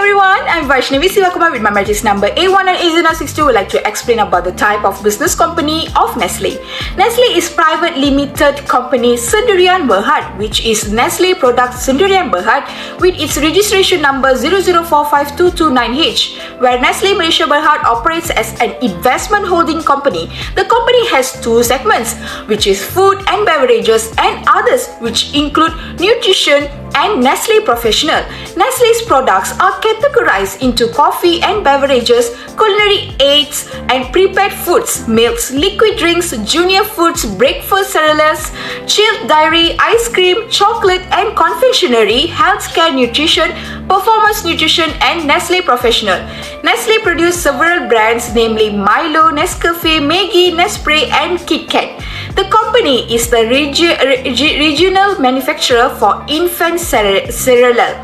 everyone, I'm Vaishnavi SIVAKUMA with my magic number A1 and A062. Would like to explain about the type of business company of Nestle. Nestle is private limited company Sendirian Berhad, which is Nestle product Sendirian Berhad with its registration number 0045229H, where Nestle Malaysia Berhad operates as an investment holding company. The company has two segments, which is food and beverages, and others, which include nutrition and Nestle Professional. Nestle's products are categorized into coffee and beverages, culinary aids, and prepared foods, milks, liquid drinks, junior foods, breakfast cereals, chilled dairy, ice cream, chocolate and confectionery, healthcare nutrition, performance nutrition, and Nestle Professional. Nestle produces several brands, namely Milo, Nescafe, Maggi, Nespresso, and KitKat. The company is the regional manufacturer for infant cereal.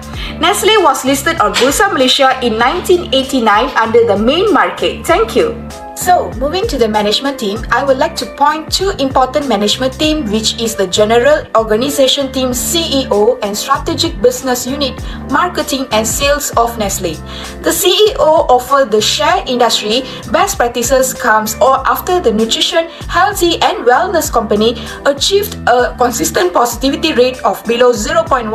Nestle was listed on Bursa Malaysia in 1989 under the main market. Thank you. So, moving to the management team, I would like to point two important management team, which is the General Organization Team, CEO, and Strategic Business Unit, Marketing and Sales of Nestle. The CEO offers the share industry best practices comes or after the nutrition, healthy and wellness company achieved a consistent positivity rate of below 0.1%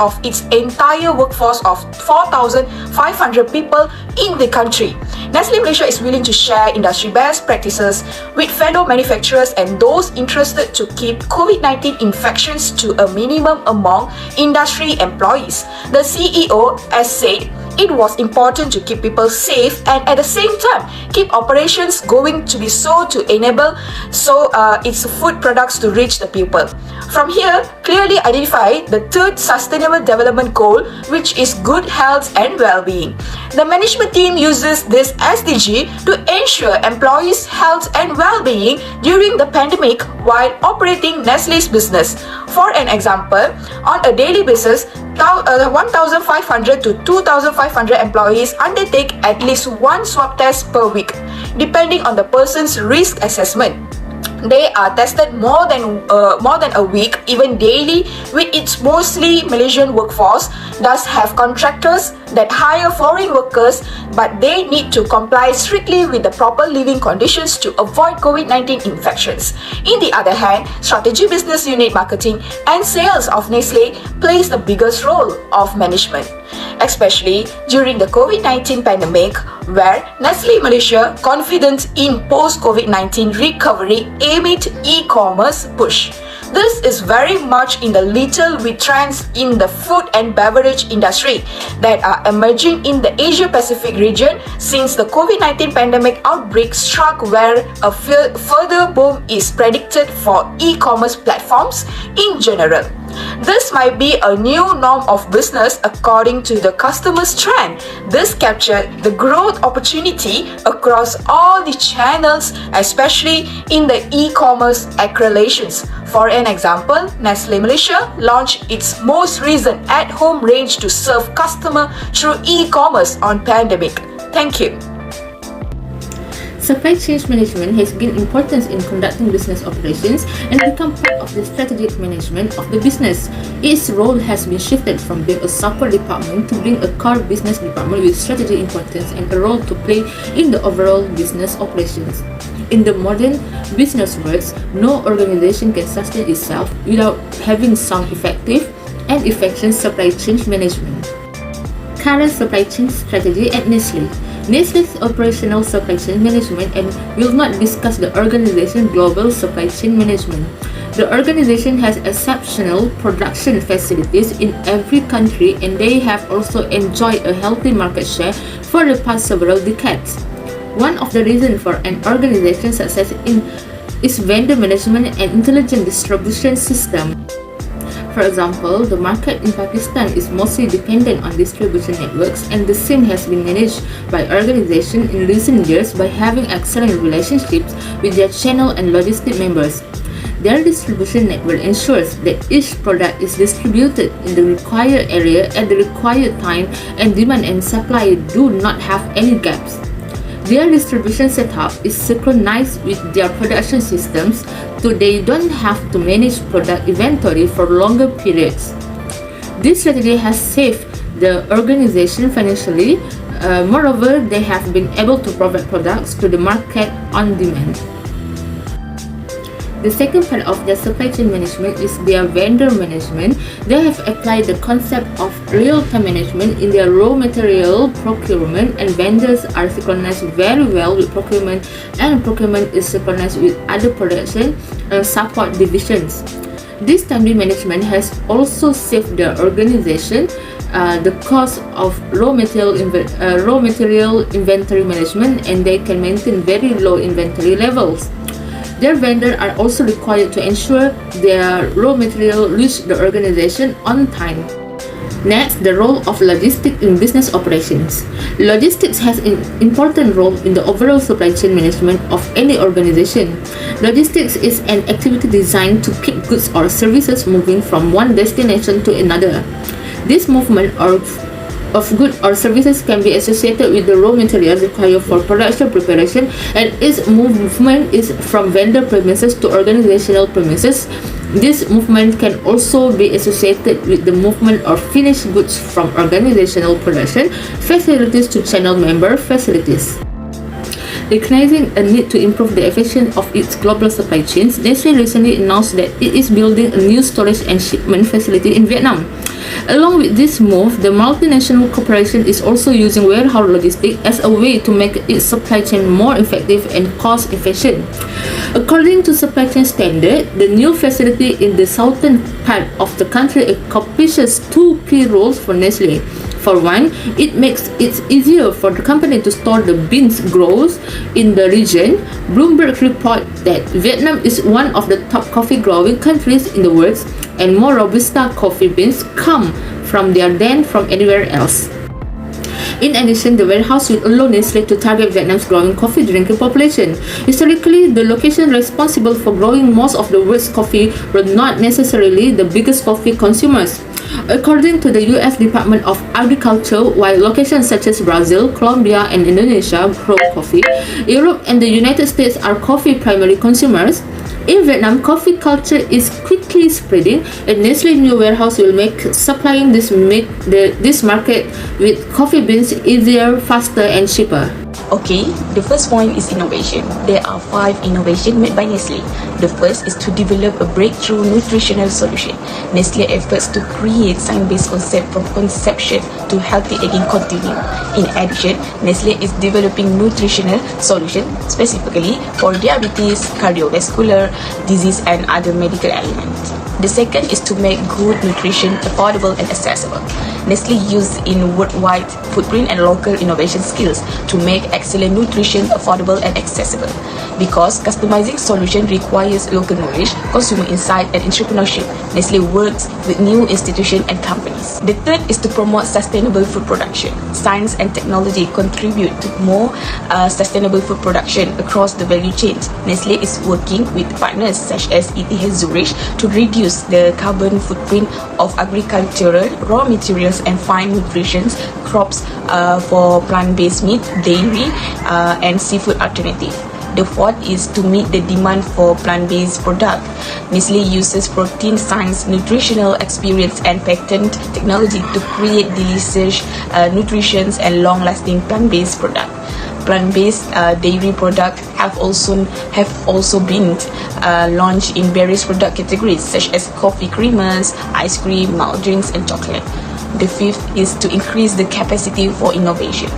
of its entire workforce of 4,500 people in the country. Nestle Malaysia is willing to share industry best practices with fellow manufacturers and those interested to keep COVID-19 infections to a minimum among industry employees. The CEO has said it was important to keep people safe and at the same time keep operations going to be so to enable its food products to reach the people. From here, clearly identify the third sustainable development goal, which is good health and well-being. The management team uses this SDG to ensure employees' health and well-being during the pandemic while operating Nestle's business. For an example, on a daily basis, 1,500 to 2,500 employees undertake at least one swab test per week, depending on the person's risk assessment. They are tested more than a week, even daily, with its mostly Malaysian workforce, thus have contractors that hire foreign workers, but they need to comply strictly with the proper living conditions to avoid COVID-19 infections. In the other hand, Strategy Business Unit Marketing and Sales of Nestle plays the biggest role of management, especially during the COVID-19 pandemic, where Nestle Malaysia confident in post-COVID-19 recovery amid e-commerce push. This is very much in the little with trends in the food and beverage industry that are emerging in the Asia-Pacific region since the COVID-19 pandemic outbreak struck, where a further boom is predicted for e-commerce platforms in general. This might be a new norm of business according to the customer's trend. This captured the growth opportunity across all the channels, especially in the e-commerce accelerations. For an example, Nestle Malaysia launched its most recent at-home range to serve customers through e-commerce on pandemic. Thank you. Supply chain management has gained importance in conducting business operations and become part of the strategic management of the business. Its role has been shifted from being a support department to being a core business department with strategic importance and a role to play in the overall business operations. In the modern business world, no organization can sustain itself without having sound, effective, and efficient supply chain management. Current supply chain strategy at Nestle. Nestle's operational supply chain management and will not discuss the organization's global supply chain management. The organization has exceptional production facilities in every country and they have also enjoyed a healthy market share for the past several decades. One of the reasons for an organization's success is vendor management and intelligent distribution system. For example, the market in Pakistan is mostly dependent on distribution networks, and the same has been managed by organizations in recent years by having excellent relationships with their channel and logistic members. Their distribution network ensures that each product is distributed in the required area at the required time, and demand and supply do not have any gaps. Their distribution setup is synchronized with their production systems, so they don't have to manage product inventory for longer periods. This strategy has saved the organization financially. Moreover, they have been able to provide products to the market on demand. The second part of their supply chain management is their vendor management. They have applied the concept of real-time management in their raw material procurement, and vendors are synchronized very well with procurement, and procurement is synchronized with other production and support divisions. This timely management has also saved the organization the cost of raw material inventory management, and they can maintain very low inventory levels. Their vendors are also required to ensure their raw material reach the organization on time. Next, the role of logistics in business operations. Logistics has an important role in the overall supply chain management of any organization. Logistics is an activity designed to keep goods or services moving from one destination to another. This movement of goods or services can be associated with the raw materials required for production preparation, and its movement is from vendor premises to organizational premises. This movement can also be associated with the movement of finished goods from organizational production facilities to channel member facilities. Recognizing a need to improve the efficiency of its global supply chains, Nestle recently announced that it is building a new storage and shipment facility in Vietnam. Along with this move, the multinational corporation is also using warehouse logistics as a way to make its supply chain more effective and cost efficient. According to supply chain standard, the new facility in the southern part of the country accomplishes two key roles for Nestle. For one, it makes it easier for the company to store the beans growth in the region. Bloomberg report that Vietnam is one of the top coffee growing countries in the world, and more Robusta coffee beans come from there than from anywhere else. In addition, the warehouse will allow Nestle to target Vietnam's growing coffee drinking population. Historically, the location responsible for growing most of the world's coffee were not necessarily the biggest coffee consumers. According to the U.S. Department of Agriculture, while locations such as Brazil, Colombia, and Indonesia grow coffee, Europe and the United States are coffee primary consumers. In Vietnam, coffee culture is quickly spreading, and Nestle new warehouse will make supplying this market with coffee beans easier, faster, and cheaper. Okay, the first point is innovation. There are 5 innovations made by Nestle. The first is to develop a breakthrough nutritional solution. Nestle efforts to create science-based concept from conception to healthy aging continue. In addition, Nestle is developing nutritional solution specifically for diabetes, cardiovascular disease, and other medical elements. The second is to make good nutrition affordable and accessible. Nestle uses in worldwide footprint and local innovation skills to make excellent nutrition affordable and accessible. Because customizing solution requires local knowledge, consumer insight, and entrepreneurship, Nestle works with new institutions and companies. The third is to promote sustainable food production. Science and technology contribute to more sustainable food production across the value chain. Nestle is working with partners such as ETH Zurich to reduce the carbon footprint of agricultural raw materials and find nutrition crops for plant-based meat, dairy, and seafood alternative. The fourth is to meet the demand for plant-based products. Nestle uses protein science, nutritional experience, and patent technology to create delicious nutrition and long-lasting plant-based products. Plant-based dairy products have also been launched in various product categories such as coffee creamers, ice cream, malt drinks, and chocolate. The fifth is to increase the capacity for innovation.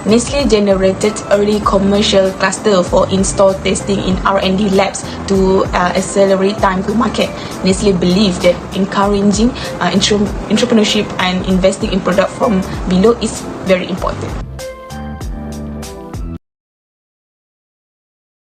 Nestle generated early commercial cluster for in-store testing in R&D labs to accelerate time to market. Nestle believes that encouraging entrepreneurship and investing in product from below is very important.